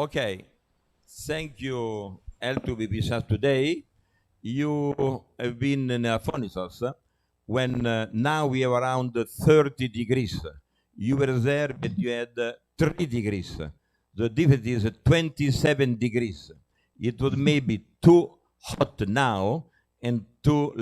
Okay, thank you, El, to be with us today. You have been in Elafonisos when now we have around 30 degrees. You were there, but you had 3 degrees. The difference is 27 degrees. It was maybe too hot now and too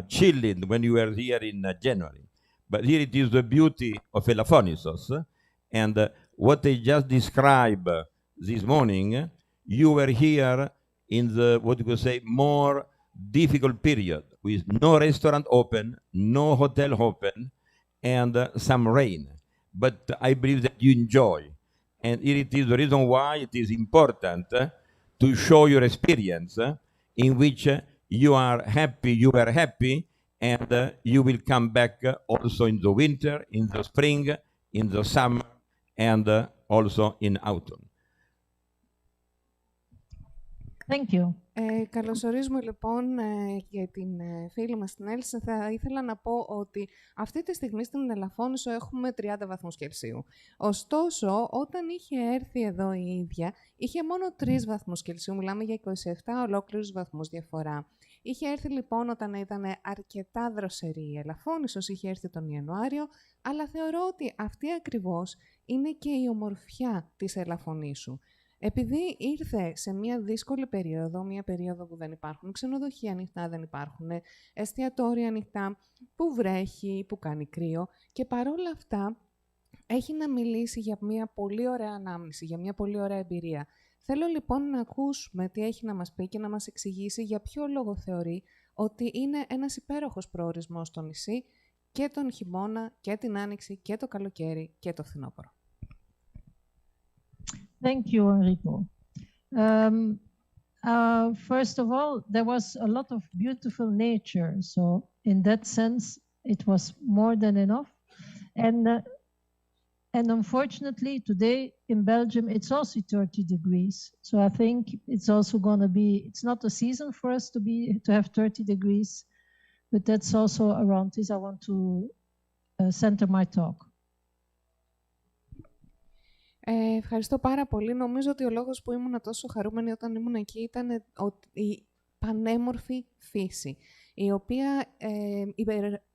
chilling when you were here in January. But here it is the beauty of Elafonisos. And what I just described this morning, you were here in the, what you could say, more difficult period with no restaurant open, no hotel open, and some rain. But I believe that you enjoy. And it is the reason why it is important to show your experience in which you were happy, and you will come back also in the winter, in the spring, in the summer, and also in autumn. Thank you. Καλωσορίζουμε λοιπόν για την φίλη μας την Έλση. Θα ήθελα να πω ότι αυτή τη στιγμή στην Ελαφώνησο έχουμε 30 βαθμούς Κελσίου. Ωστόσο, όταν είχε έρθει εδώ η ίδια, είχε μόνο 3 βαθμούς Κελσίου. Μιλάμε για 27 ολόκληρους βαθμούς διαφορά. Είχε έρθει λοιπόν όταν ήταν αρκετά δροσερή η Ελαφώνησος, είχε έρθει τον Ιανουάριο, αλλά θεωρώ ότι αυτή ακριβώς είναι και η ομορφιά της Ελαφωνήσου. Επειδή ήρθε σε μια δύσκολη περίοδο, μια περίοδο που δεν υπάρχουν ξενοδοχεία ανοιχτά, δεν υπάρχουν εστιατόρια ανοιχτά, που βρέχει, που κάνει κρύο και παρόλα αυτά έχει να μιλήσει για μια πολύ ωραία ανάμνηση, για μια πολύ ωραία εμπειρία. Θέλω λοιπόν να ακούσουμε τι έχει να μας πει και να μας εξηγήσει για ποιο λόγο θεωρεί ότι είναι ένας υπέροχος προορισμός στο νησί και τον χειμώνα και την άνοιξη και το καλοκαίρι και το φθινόπωρο. Thank you, Enrico. First of all, there was a lot of beautiful nature. So in that sense, it was more than enough. And unfortunately, today in Belgium, it's also 30 degrees. So I think it's also going to be, it's not a season for us to have 30 degrees, but that's also around this I want to center my talk. Ευχαριστώ πάρα πολύ. Νομίζω ότι ο λόγος που ήμουν τόσο χαρούμενη όταν ήμουν εκεί ήταν η πανέμορφη φύση, η οποία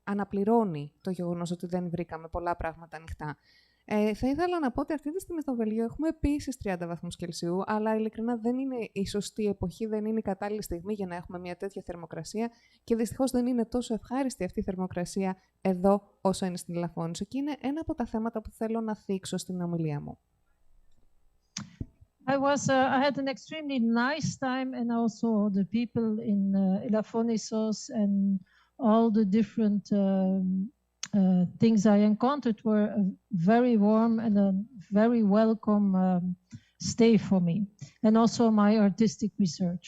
αναπληρώνει το γεγονός ότι δεν βρήκαμε πολλά πράγματα ανοιχτά. Θα ήθελα να πω ότι αυτή τη στιγμή στο Βέλγιο έχουμε επίσης 30 βαθμούς Κελσίου, αλλά ειλικρινά δεν είναι η σωστή εποχή, δεν είναι η κατάλληλη στιγμή για να έχουμε μια τέτοια θερμοκρασία και δυστυχώς δεν είναι τόσο ευχάριστη αυτή η θερμοκρασία εδώ όσο είναι στην Ελαφώνησο. Και είναι ένα από τα θέματα που θέλω να θίξω στην ομιλία μου. I had an extremely nice time, and also the people in Elafonisos and all the different things I encountered were very warm and a very welcome stay for me, and also my artistic research.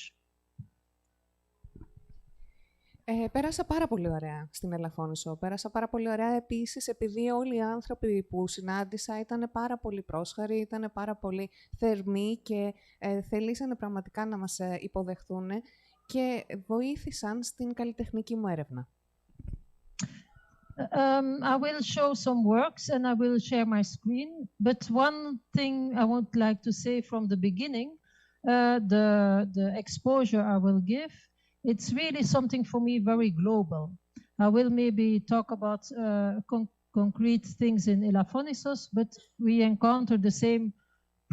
Πέρασα πάρα πολύ ωραία στην Ελαφώνησο. Πέρασα πάρα πολύ ωραία επίσης επειδή όλοι οι άνθρωποι που συνάντησα ήταν πάρα πολύ πρόσχαροι, ήταν πάρα πολύ θερμοί και θελήσανε πραγματικά να μας υποδεχθούν και βοήθησαν στην καλλιτεχνική μου έρευνα. I will show some works and I will share my screen, but one thing I would like to say from the beginning, the exposure I will give, it's really something for me very global. I will maybe talk about concrete things in Elafonisos, but we encounter the same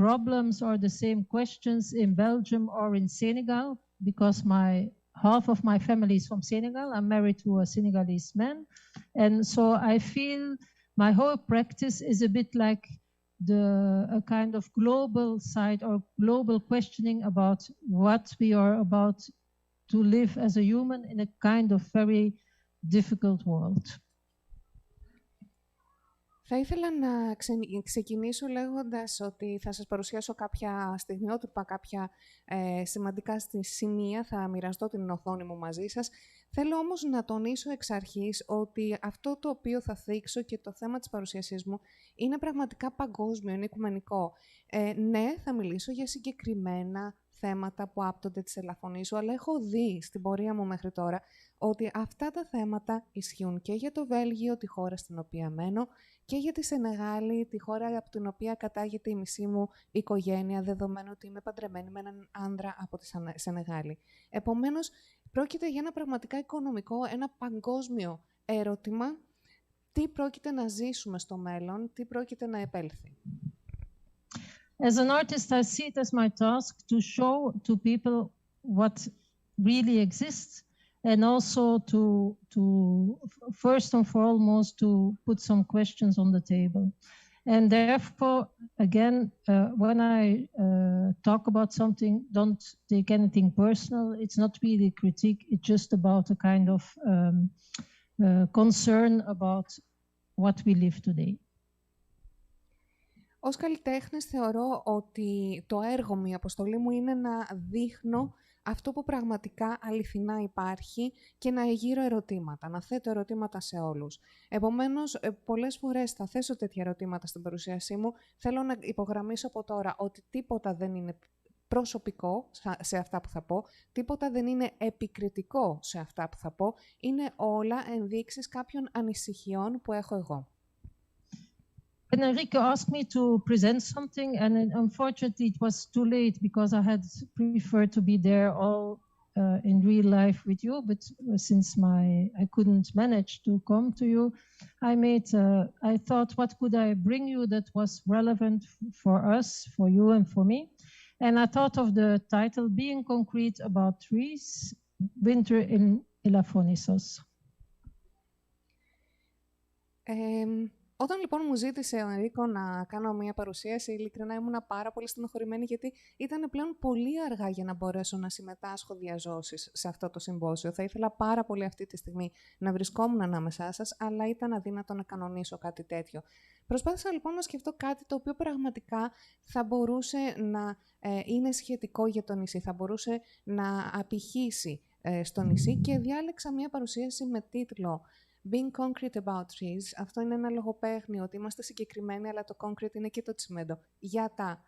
problems or the same questions in Belgium or in Senegal, because half of my family is from Senegal. I'm married to a Senegalese man. And so I feel my whole practice is a bit like a kind of global side or global questioning about what we are about to live as a human in a kind of very difficult world. Θα ήθελα να ξεκινήσω λέγοντας ότι θα σας παρουσιάσω κάποια στιγμιότυπα, κάποια σημαντικά σημεία, θα μοιραστώ την οθόνη μου μαζί σας. Θέλω όμως να τονίσω εξ αρχής ότι αυτό το οποίο θα θίξω και το θέμα της παρουσίασής μου είναι πραγματικά παγκόσμιο, είναι οικουμενικό. Ναι, θα μιλήσω για συγκεκριμένα θέματα που άπτονται της Ελαφονήσου, αλλά έχω δει στην πορεία μου μέχρι τώρα ότι αυτά τα θέματα ισχύουν και για το Βέλγιο, τη χώρα στην οποία μένω, και για τη Σενεγάλη, τη χώρα από την οποία κατάγεται η μισή μου οικογένεια, δεδομένου ότι είμαι παντρεμένη με έναν άνδρα από τη Σενεγάλη. Επομένως, πρόκειται για ένα πραγματικά οικονομικό, ένα παγκόσμιο ερώτημα. Τι πρόκειται να ζήσουμε στο μέλλον, τι πρόκειται να επέλθει. As an artist, I see it as my task to show to people what really exists, and also to first and foremost, to put some questions on the table. And therefore, again, when I talk about something, don't take anything personal. It's not really critique. It's just about a kind of concern about what we live today. Ως καλλιτέχνης θεωρώ ότι το έργο μου, η αποστολή μου είναι να δείχνω αυτό που πραγματικά αληθινά υπάρχει και να εγείρω ερωτήματα, να θέτω ερωτήματα σε όλους. Επομένως, πολλές φορές θα θέσω τέτοια ερωτήματα στην παρουσίασή μου. Θέλω να υπογραμμίσω από τώρα ότι τίποτα δεν είναι προσωπικό σε αυτά που θα πω, τίποτα δεν είναι επικριτικό σε αυτά που θα πω, είναι όλα ενδείξεις κάποιων ανησυχιών που έχω εγώ. And Enrique asked me to present something, and unfortunately it was too late because I had preferred to be there all in real life with you, but since I couldn't manage to come to you, I thought, what could I bring you that was relevant for us, for you and for me? And I thought of the title, Being Concrete About Trees, Winter in Elafonisos. Όταν λοιπόν μου ζήτησε ο Ενρίκο να κάνω μια παρουσίαση, ειλικρινά ήμουν πάρα πολύ στενοχωρημένη, γιατί ήταν πλέον πολύ αργά για να μπορέσω να συμμετάσχω διαζώσεις σε αυτό το συμπόσιο. Θα ήθελα πάρα πολύ αυτή τη στιγμή να βρισκόμουν ανάμεσά σας, αλλά ήταν αδύνατο να κανονίσω κάτι τέτοιο. Προσπάθησα λοιπόν να σκεφτώ κάτι το οποίο πραγματικά θα μπορούσε να είναι σχετικό για το νησί, θα μπορούσε να απηχήσει στο νησί, και διάλεξα μια παρουσίαση με τίτλο Being concrete about trees. Αυτό είναι ένα λογοπαίγνιο, ότι είμαστε συγκεκριμένοι, αλλά το concrete είναι και το τσιμέντο για τα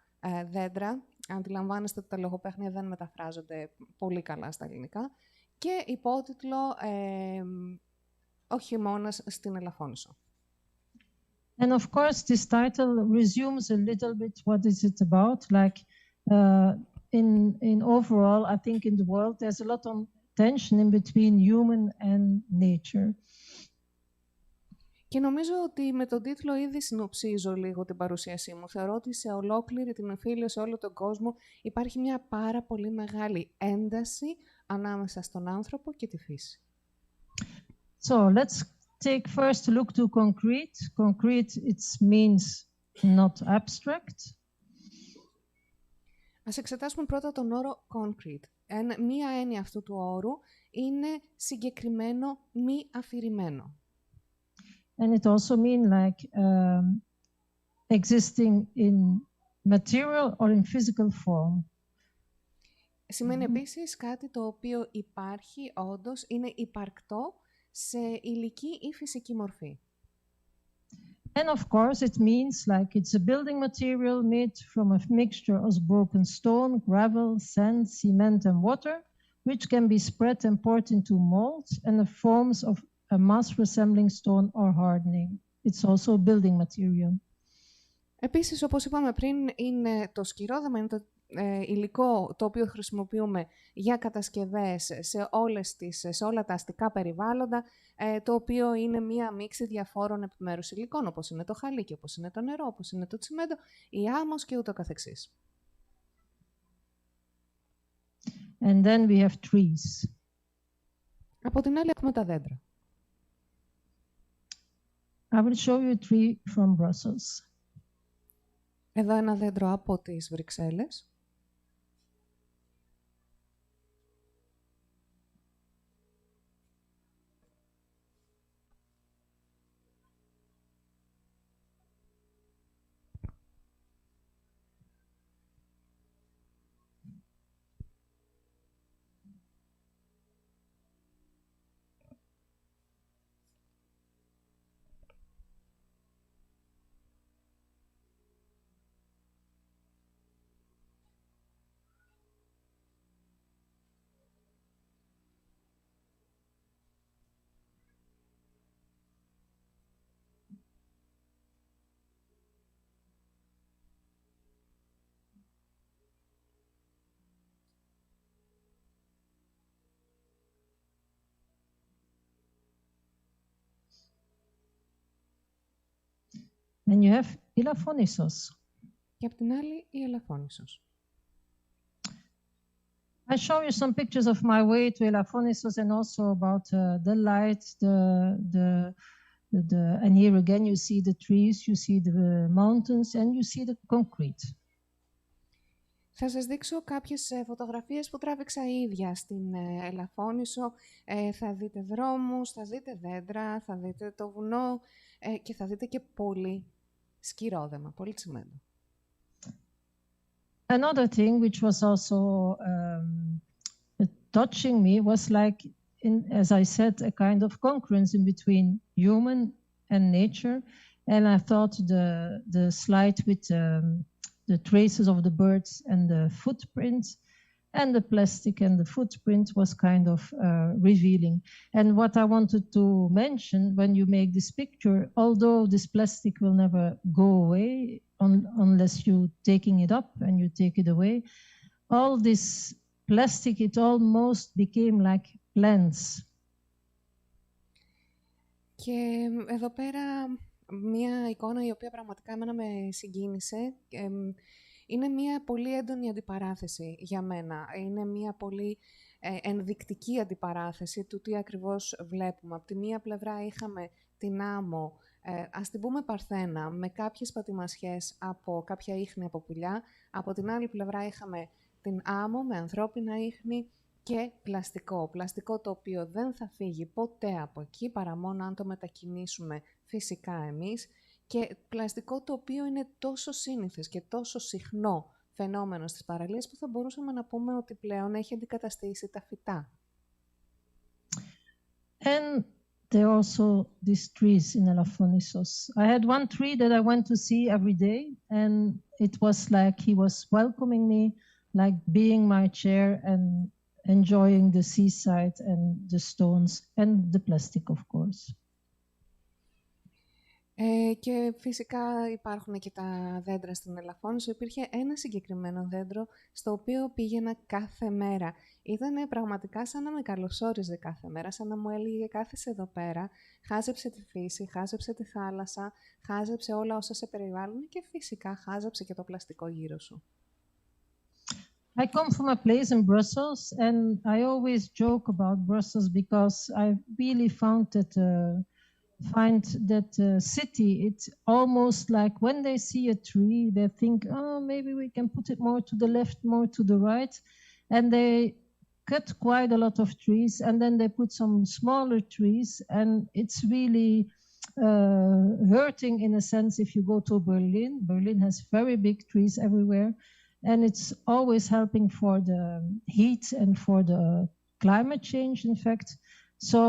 δέντρα. Αντιλαμβάνεστε ότι τα λογοπαίγνια δεν μεταφράζονται πολύ καλά στα ελληνικά. Και υπότιτλο «Ο χειμώνας στην Ελαφώνησο». And of course, this title resumes a little bit what is it about. Like in overall, I think in the world, there's a lot of tension in between human and nature. Και νομίζω ότι με τον τίτλο ήδη συνοψίζω λίγο την παρουσίασή μου. Θεωρώ ότι σε ολόκληρη την εμφύλιο, σε όλο τον κόσμο, υπάρχει μια πάρα πολύ μεγάλη ένταση ανάμεσα στον άνθρωπο και τη φύση. So let's take first a look to concrete. Concrete, it means not abstract. Ας εξετάσουμε πρώτα τον όρο concrete. Μία έννοια αυτού του όρου είναι συγκεκριμένο, μη αφηρημένο. And it also means like existing in material or in physical form. Σημαίνει επίσης κάτι το οποίο υπάρχει όντως, είναι υπαρκτό σε υλική ή φυσική μορφή. And of course it means like it's a building material made from a mixture of broken stone, gravel, sand, cement and water, which can be spread and poured into molds and the forms of a mass resembling stone or hardening. It's also a building material. Επίσης, όπως είπαμε πριν, είναι το σκυρόδεμα, είναι το υλικό το οποίο χρησιμοποιούμε για κατασκευές σε όλα τα αστικά περιβάλλοντα, το οποίο είναι μία μίξη διαφόρων επιμέρους υλικών, όπως είναι το χαλίκι, όπως είναι το νερό, όπως είναι το τσιμέντο, η άμμος και ούτω καθεξής. And then we have trees. Από την άλλη έχουμε τα δέντρα. I will show you a tree from Brussels. Εδώ ένα δέντρο από τις Βρυξέλλες. And you have Elafonisos. Και απ' την άλλη η Ελαφόνησος. I show you some pictures of my way to Elafonisos and also about the light, and here again you see the trees, you see the mountains, and you see the concrete. Θα σας δείξω κάποιες φωτογραφίες που τράβηξα ίδια στην Ελαφόνησο. Θα δείτε δρόμους, θα δείτε δέντρα, θα δείτε το βουνό και θα δείτε και πολύ σκυρόδεμα, πολύ τσιμέντο. Another thing which was also touching me was like, as I said, a kind of concurrence in between human and nature. And I thought the slide with the traces of the birds and the footprints and the plastic and the footprint was kind of revealing. And what I wanted to mention when you make this picture, although this plastic will never go away unless you taking it up and you take it away, all this plastic, it almost became like plants. Και εδώ πέρα μία εικόνα η οποία πραγματικά εμένα με συγκίνησε. Είναι μία πολύ έντονη αντιπαράθεση για μένα. Είναι μία πολύ ενδεικτική αντιπαράθεση του τι ακριβώς βλέπουμε. Από τη μία πλευρά είχαμε την άμμο, ας την πούμε παρθένα, με κάποιες πατημασιές από κάποια ίχνη από πουλιά. Από την άλλη πλευρά είχαμε την άμμο με ανθρώπινα ίχνη και πλαστικό. Πλαστικό το οποίο δεν θα φύγει ποτέ από εκεί, παρά μόνο αν το μετακινήσουμε φυσικά εμείς. Και πλαστικό το οποίο είναι τόσο σύνηθες και τόσο συχνό φαινόμενο στις παραλίες που θα μπορούσαμε να πούμε ότι πλέον έχει αντικαταστήσει τα φυτά. And there are also these trees in Elafonisos. I had one tree that I went to see every day, and it was like he was welcoming me, like being my chair and enjoying the seaside and the stones and the plastic, of course. Και φυσικά υπάρχουν και τα δέντρα στην Ελαφόνησο. Υπήρχε ένα συγκεκριμένο δέντρο στο οποίο πήγαινα κάθε μέρα. Ήταν πραγματικά σαν να με καλωσόριζε κάθε μέρα, σαν να μου έλεγε κάθεσαι εδώ πέρα, χάζεψε τη φύση, χάζεψε τη θάλασσα, χάζεψε όλα όσα σε περιβάλλουν και φυσικά χάζεψε και το πλαστικό γύρω σου. I come from a place in Brussels, and I always joke about Brussels because I really found that city, it's almost like when they see a tree, they think, oh, maybe we can put it more to the left, more to the right. And they cut quite a lot of trees, and then they put some smaller trees, and it's really hurting in a sense if you go to Berlin. Berlin has very big trees everywhere. And it's always helping for the heat and for the climate change, in fact. So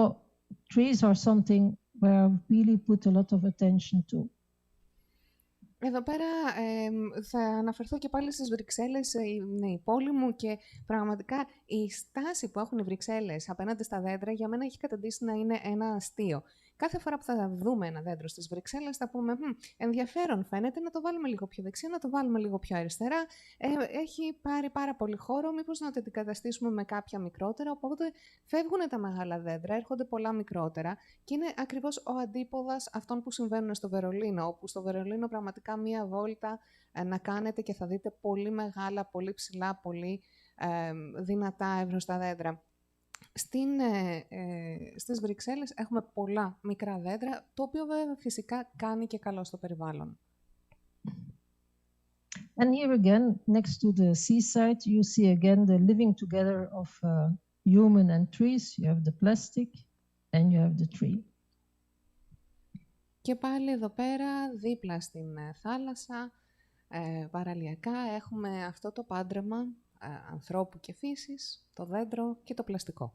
trees are something where I really put a lot of attention to. Εδώ πέρα θα αναφερθώ και πάλι στις Βρυξέλλες, είναι η πόλη μου και πραγματικά η στάση που έχουν οι Βρυξέλλες απέναντι στα δέντρα για μένα έχει καταντήσει να είναι ένα αστείο. Κάθε φορά που θα δούμε ένα δέντρο στις Βρυξέλλες θα πούμε ενδιαφέρον φαίνεται, να το βάλουμε λίγο πιο δεξιά, να το βάλουμε λίγο πιο αριστερά. Έχει πάρει πάρα πολύ χώρο, μήπως να το αντικαταστήσουμε με κάποια μικρότερα, οπότε φεύγουν τα μεγάλα δέντρα, έρχονται πολλά μικρότερα και είναι ακριβώς ο αντίποδας αυτών που συμβαίνουν στο Βερολίνο, όπου στο Βερολίνο πραγματικά μία βόλτα να κάνετε και θα δείτε πολύ μεγάλα, πολύ ψηλά, πολύ δυνατά εύρωστα δέντρα. Στις Βρυξέλλες έχουμε πολλά μικρά δέντρα, το οποίο βέβαια φυσικά κάνει και καλό στο περιβάλλον. And here again, next to the seaside, you see again the living together of human and trees. You have the plastic and you have the tree. Και πάλι εδώ πέρα, δίπλα στην θάλασσα, παραλιακά, έχουμε αυτό το πάντρεμα ανθρώπου και φύσης, το δέντρο και το πλαστικό.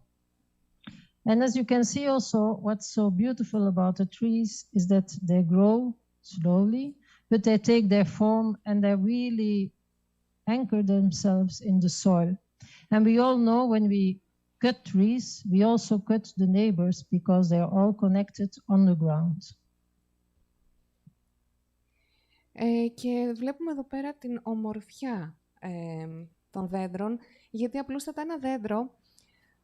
And as you can see also, what's so beautiful about the trees is that they grow slowly, but they take their form and they really anchor themselves in the soil. And we all know when we cut trees, we also cut the neighbors because they are all connected on the ground. Και βλέπουμε εδώ πέρα την ομορφιά των δέντρων, γιατί απλούστατα ένα δέντρο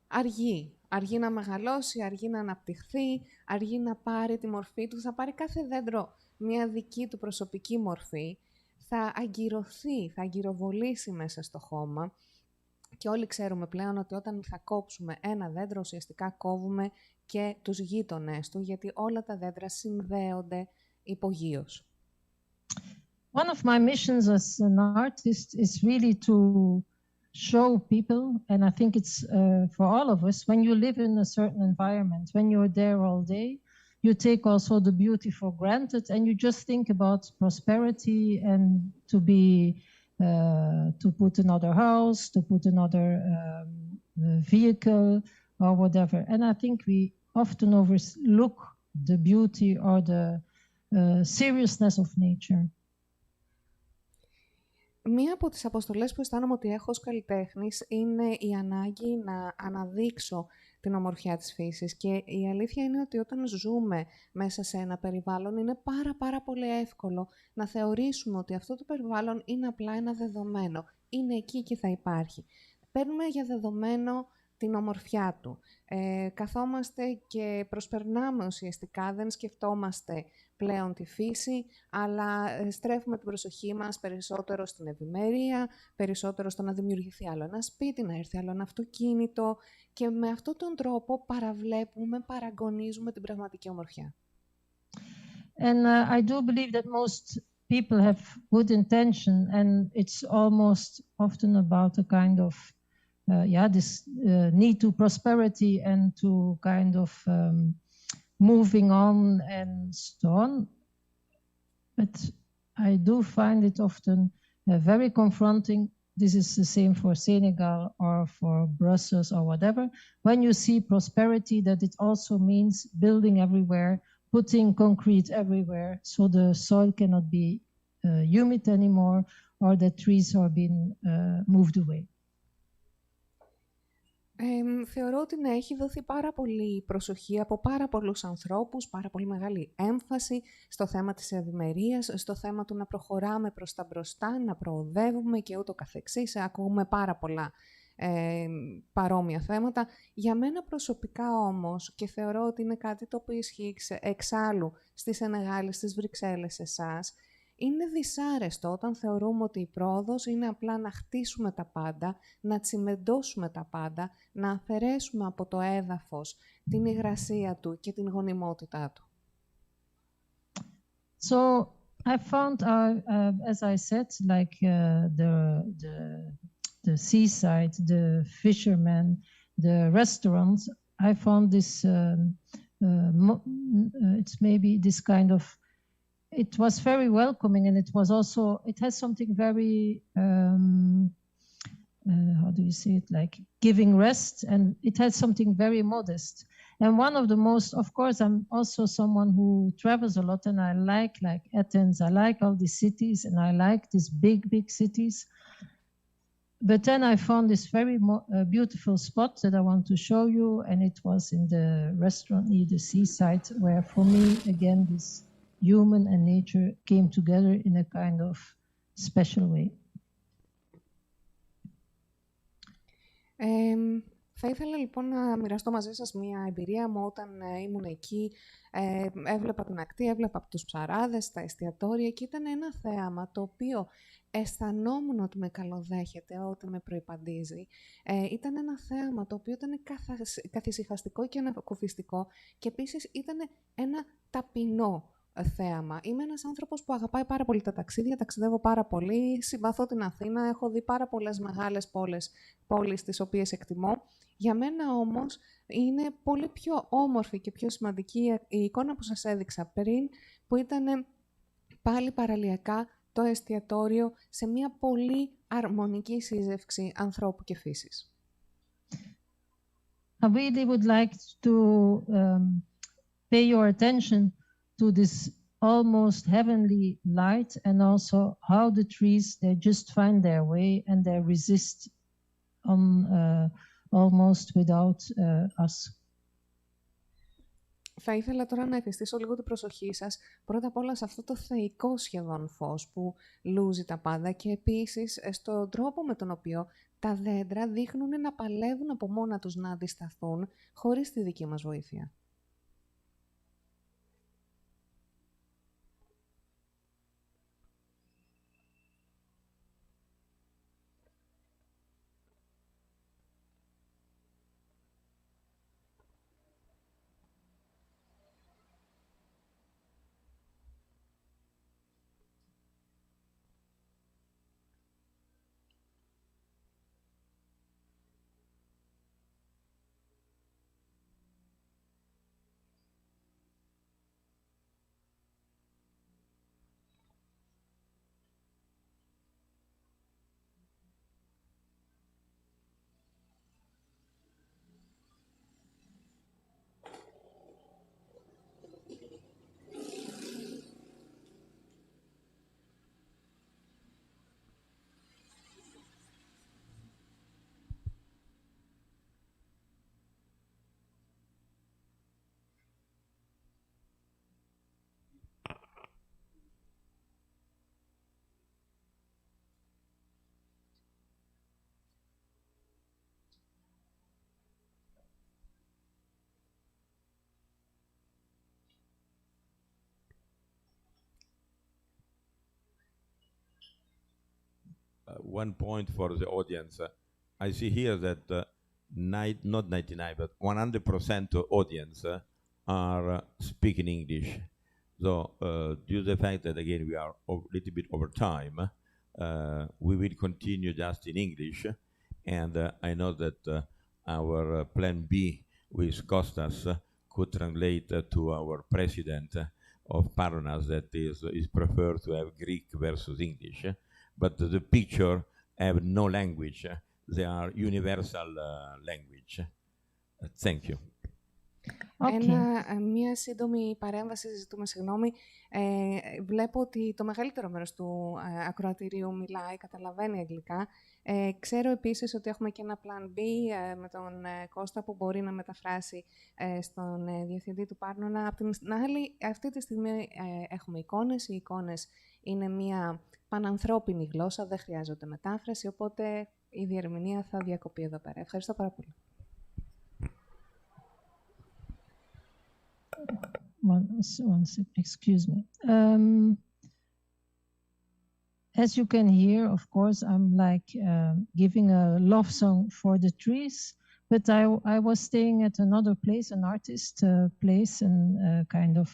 αργεί να μεγαλώσει, αργεί να αναπτυχθεί, αργεί να πάρει τη μορφή του. Θα πάρει κάθε δέντρο μια δική του προσωπική μορφή, θα αγκυρωθεί, θα αγκυροβολήσει μέσα στο χώμα. Και όλοι ξέρουμε πλέον ότι όταν θα κόψουμε ένα δέντρο, ουσιαστικά κόβουμε και τους γείτονες του, γιατί όλα τα δέντρα συνδέονται υπογείως. One of my missions as an artist is really to show people, and I think it's for all of us, when you live in a certain environment, when you're there all day, you take also the beauty for granted, and you just think about prosperity and to put another house, to put another vehicle or whatever. And I think we often overlook the beauty or the seriousness of nature. Μία από τις αποστολές που αισθάνομαι ότι έχω ως καλλιτέχνης είναι η ανάγκη να αναδείξω την ομορφιά της φύσης. Και η αλήθεια είναι ότι όταν ζούμε μέσα σε ένα περιβάλλον είναι πάρα πολύ εύκολο να θεωρήσουμε ότι αυτό το περιβάλλον είναι απλά ένα δεδομένο. Είναι εκεί και θα υπάρχει. Παίρνουμε για δεδομένο την ομορφιά του. Καθόμαστε και προσπερνάμε ουσιαστικά, δεν σκεφτόμαστε πλέον τη φύση, αλλά στρέφουμε την προσοχή μας περισσότερο στην ευημερία, περισσότερο στο να δημιουργηθεί άλλο ένα σπίτι, να έρθει άλλο ένα αυτοκίνητο και με αυτόν τον τρόπο παραγωνίζουμε την πραγματική ομορφιά. And I do believe that most people have good intention, and it's almost often about a kind of this need to prosperity and to kind of moving on and so on. But I do find it often very confronting. This is the same for Senegal or for Brussels or whatever. When you see prosperity, that it also means building everywhere, putting concrete everywhere, so the soil cannot be humid anymore, or the trees are being moved away. Θεωρώ ότι να έχει δοθεί πάρα πολύ προσοχή από πάρα πολλούς ανθρώπους, πάρα πολύ μεγάλη έμφαση στο θέμα της ευημερίας, στο θέμα του να προχωράμε προς τα μπροστά, να προοδεύουμε και ούτω καθεξής. Ακούμε πάρα πολλά παρόμοια θέματα. Για μένα προσωπικά όμως, και θεωρώ ότι είναι κάτι το οποίο ισχύει εξάλλου στη Σενεγάλη, στις Βρυξέλλες, εσάς, είναι δυσάρεστο όταν θεωρούμε ότι η πρόοδος είναι απλά να χτίσουμε τα πάντα, να τσιμεντώσουμε τα πάντα, να αφαιρέσουμε από το έδαφος την υγρασία του και την γονιμότητά του. So I found, as I said, like the seaside, the fishermen, the restaurants, I found this, it's maybe this kind of, it was very welcoming, and it was also, it has something very, how do you say it, like giving rest, and it has something very modest. And one of the most, of course, I'm also someone who travels a lot, and I like Athens, I like all these cities, and I like these big cities. But then I found this very beautiful spot that I want to show you, and it was in the restaurant near the seaside, where for me, again, this human and nature came together in a kind of special way. Θα ήθελα λοιπόν να μοιραστώ μαζί σας μια εμπειρία μου όταν ήμουν εκεί. Έβλεπα την ακτή, έβλεπα τους ψαράδες, τα εστιατόρια και ήταν ένα θέαμα το οποίο αισθανόμουν ότι με καλοδέχεται, ότι με προϋπαντίζει. Ήταν ένα θέαμα το οποίο ήταν καθησυχαστικό και ανακουφιστικό και επίσης ήταν ένα ταπεινό θέαμα. Είμαι ένας άνθρωπος που αγαπάει πάρα πολύ τα ταξίδια, ταξιδεύω πάρα πολύ, συμπαθώ την Αθήνα, έχω δει πάρα πολλές μεγάλες πόλεις τις οποίες εκτιμώ. Για μένα όμως είναι πολύ πιο όμορφη και πιο σημαντική η εικόνα που σας έδειξα πριν, που ήταν πάλι παραλιακά το εστιατόριο σε μια πολύ αρμονική σύζευξη ανθρώπου και φύσης. I really would like to pay your attention to this almost heavenly light, and also how the trees, they just find their way and they resist on almost without us. Θα ήθελα τώρα να εφιστήσω λίγο την προσοχή σας πρώτα απ' όλα σε αυτό το θεϊκό σχεδόν φως που λούζει τα πάντα και επίσης στον τρόπο με τον οποίο τα δέντρα δείχνουν να παλεύουν από μόνα τους να αντισταθούν χωρίς τη δική μας βοήθεια. one point for the audience. I see here that not 99, but 100% of audience are speaking English. So due to the fact that, again, we are a little bit over time, we will continue just in English. And I know that our plan B with Costas could translate to our president of Paronas that is preferred to have Greek versus English. But the picture have no language. They are universal language. Thank you. Μία σύντομη παρέμβαση, ζητούμε συγγνώμη. Βλέπω ότι το μεγαλύτερο μέρος του ακροατηρίου μιλάει, καταλαβαίνει αγγλικά. Ξέρω επίσης ότι έχουμε και ένα plan B με τον Κώστα που μπορεί να μεταφράσει στον διευθυντή του Πάρνονα. Απ' την άλλη, αυτή τη στιγμή έχουμε εικόνες. Οι εικόνες είναι μια πανανθρώπινη γλώσσα, δεν χρειάζονται μετάφραση, οπότε η διερμηνία θα διακοπεί εδώ πέρα. Ευχαριστώ πάρα πολύ. Excuse me. As you can hear, of course, I'm like giving a love song for the trees, but I was staying at another place, an artist place, and kind of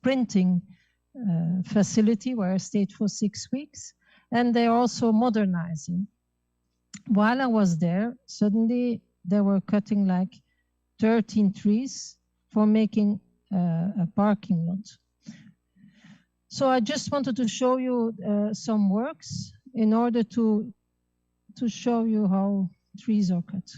printing facility where I stayed for 6 weeks, and they're also modernizing. While I was there, suddenly they were cutting like 13 trees for making a parking lot. So I just wanted to show you some works in order to show you how trees are cut.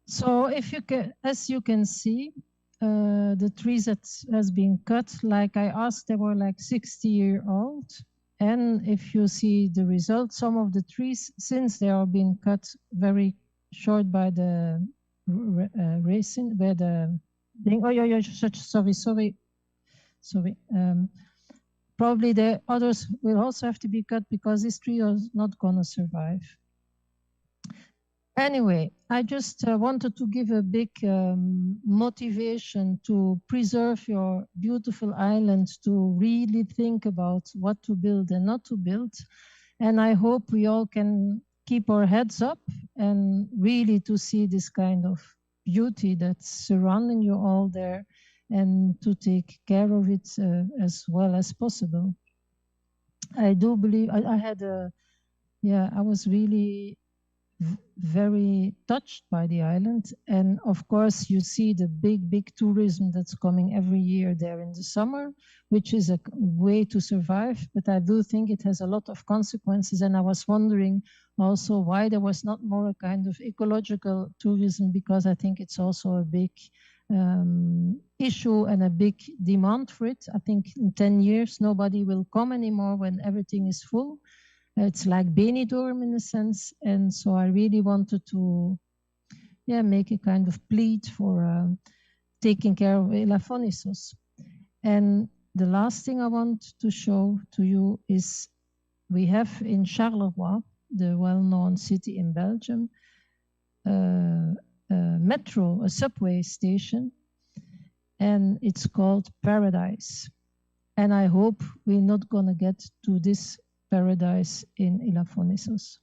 So if you can, as you can see, the trees that has been cut, like I asked, they were like 60-year-old. And if you see the result, some of the trees, since they are being cut very short by the racing, by the thing. Oh, yeah, sorry. Probably the others will also have to be cut because this tree is not going to survive. Anyway, I just wanted to give a big motivation to preserve your beautiful island, to really think about what to build and not to build. And I hope we all can keep our heads up and really to see this kind of beauty that's surrounding you all there and to take care of it as well as possible. I do believe I had a, I was really very touched by the island. And of course, you see the big tourism that's coming every year there in the summer, which is a way to survive. But I do think it has a lot of consequences. And I was wondering also why there was not more a kind of ecological tourism, because I think it's also a big issue and a big demand for it. I think in 10 years, nobody will come anymore when everything is full. It's like Benidorm in a sense. And so I really wanted to make a kind of plea for taking care of Elafonisos. And the last thing I want to show to you is we have in Charleroi, the well-known city in Belgium, a subway station, and it's called Paradise. And I hope we're not going to get to this paradise in Elafonisos.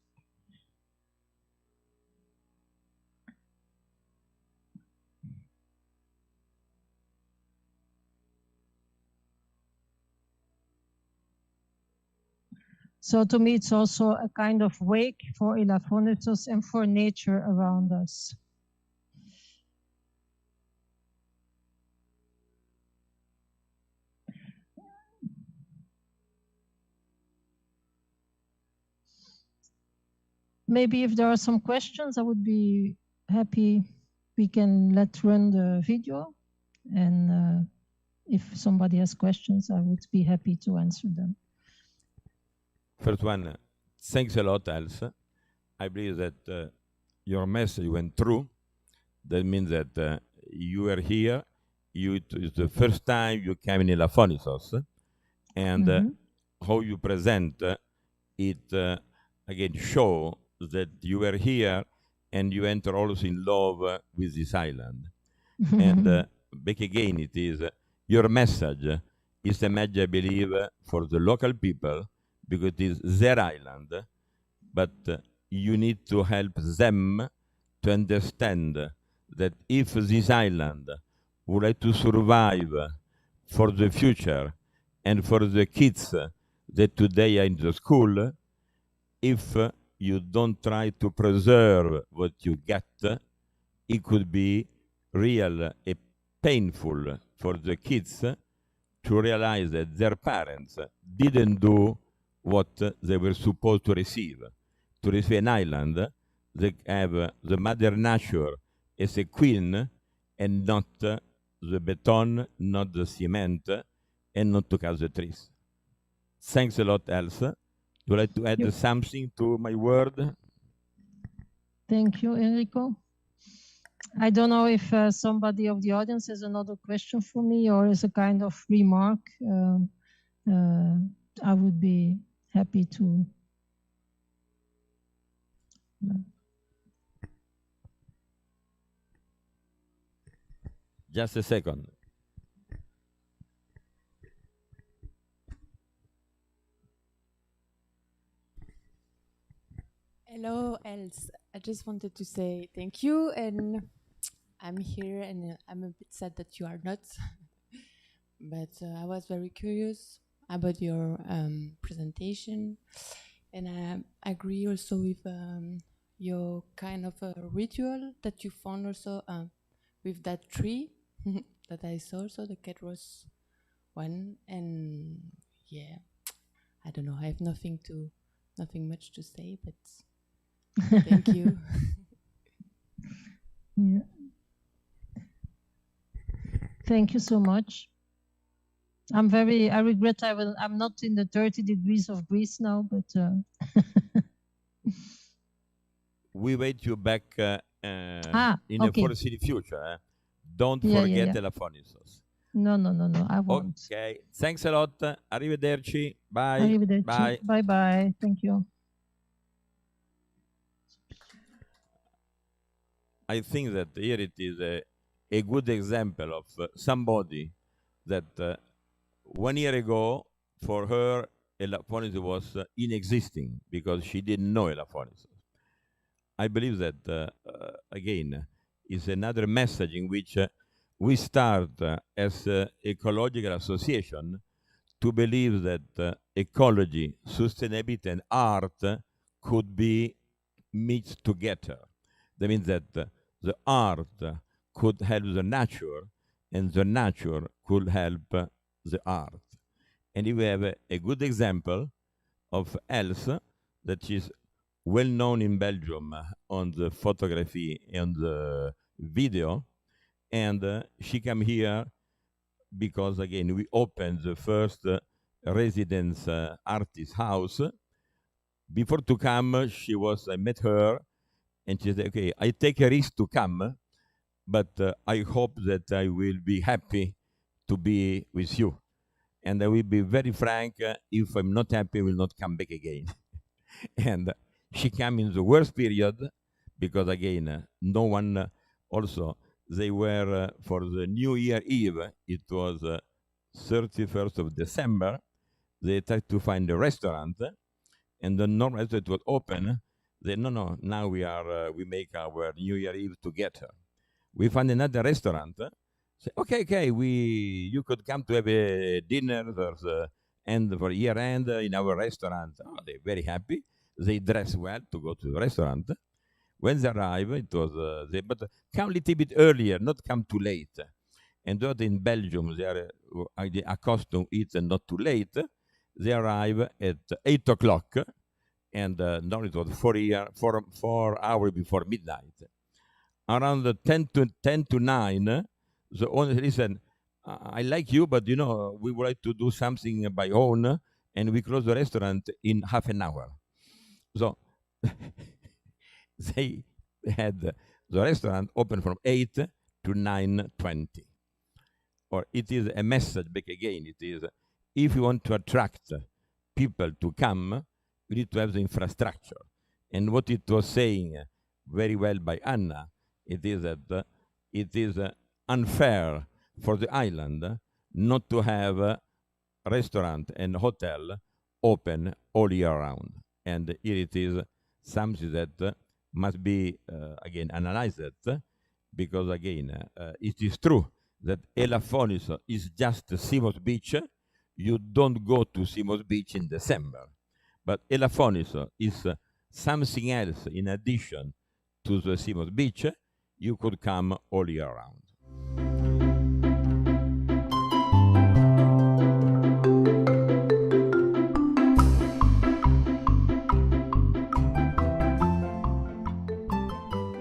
So to me, it's also a kind of wake for Elafonisos and for nature around us. Maybe if there are some questions, I would be happy. We can let run the video. And if somebody has questions, I would be happy to answer them. First one, thanks a lot, Els. I believe that your message went through. That means that you are here. It's the first time you came in Elafonisos, and how you present it again show that you are here and you enter also in love with this island. And back again, it is your message is a message, I believe, for the local people, because it is their island, but you need to help them to understand that if this island would like to survive for the future and for the kids that today are in the school, if you don't try to preserve what you get, it could be real painful for the kids to realize that their parents didn't do what they were supposed to receive an island that have the mother nature as a queen and not the beton, not the cement, and not to cut the trees. Thanks a lot, Els. Would you like to add something to my word? Thank you, Enrico. I don't know if somebody of the audience has another question for me or is a kind of remark. I would be happy to. Just a second. Hello, Els. I just wanted to say thank you, and I'm here, and I'm a bit sad that you are not. But I was very curious about your presentation, and I agree also with your kind of a ritual that you found also with that tree that I saw. So the cat was one, and yeah, I don't know. I have nothing much to say, but thank you. Yeah. Thank you so much. I regret I'm not in the 30 degrees of Greece now, but We wait you back in a okay. foreseeable future. Don't Yeah, forget yeah. Elafonisos. No, I won't. Okay, thanks a lot. Arrivederci. Bye. Arrivederci. Bye. Bye bye. Thank you. I think that here it is a good example of somebody that 1 year ago, for her, Elafonisos was inexisting because she didn't know Elafonisos. I believe that, again, is another message in which we start as ecological association to believe that ecology, sustainability, and art could be mixed together. That means that the art could help the nature, and the nature could help the art. And if we have a good example of Els, that is well known in Belgium on the photography and the video, and she came here because, again, we opened the first residence artist house. Before to come, I met her, and she said, okay, I take a risk to come, but I hope that I will be happy to be with you. And I will be very frank, if I'm not happy, I will not come back again. And she came in the worst period, because again, no one, also, they were for the New Year Eve, it was 31st of December, they tried to find a restaurant, and the normal restaurant was open. They, no, now we make our New Year Eve together. We find another restaurant. Say, okay, you could come to have a dinner for year end in our restaurant. Oh, they're very happy. They dress well to go to the restaurant. When they arrive, it was but come a little bit earlier, not come too late. And that in Belgium, they are accustomed to eat and not too late. They arrive at 8 o'clock, and now it was 4 hours before midnight. Around the 10 to 9, the owner said, listen, I like you, but we would like to do something by own, and we close the restaurant in half an hour. So they had the restaurant open from 8 to 9:20. Or it is a message back again. It is, if you want to attract people to come, you need to have the infrastructure. And what it was saying very well by Anna, it is that it is unfair for the island not to have a restaurant and hotel open all year round. And here it is something that must be, again, analyzed, because, again, it is true that Elafonisos is just Simo's Beach. You don't go to Simo's Beach in December. But Elafonisos is something else in addition to the Simo's Beach. You could come all year round.